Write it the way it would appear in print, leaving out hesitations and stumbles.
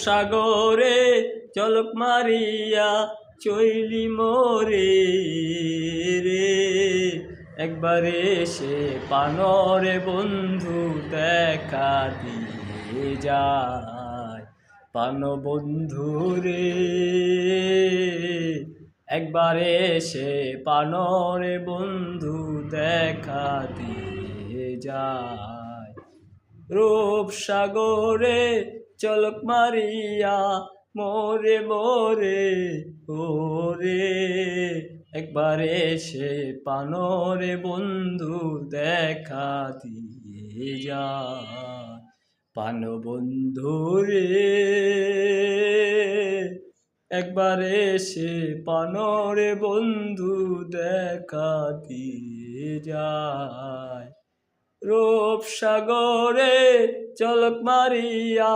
সাগরে চলক মারিয়া চইলি মোরে রে, একবার এসে পানরে বন্ধু দেখা দিয়ে যায়। পান বন্ধু রে, একবার এসে পানরে বন্ধু দেখা দিয়ে যায়। রূপসাগরে চলক মারিয়া মোরে মোরে ওরে, একবার এসে পানরে বন্ধু দেখা দিয়ে যায়। পান বন্ধু রে, একবার এসে পানরে বন্ধু দেখা দিয়ে যায়। রূপসাগরে চলক মারিয়া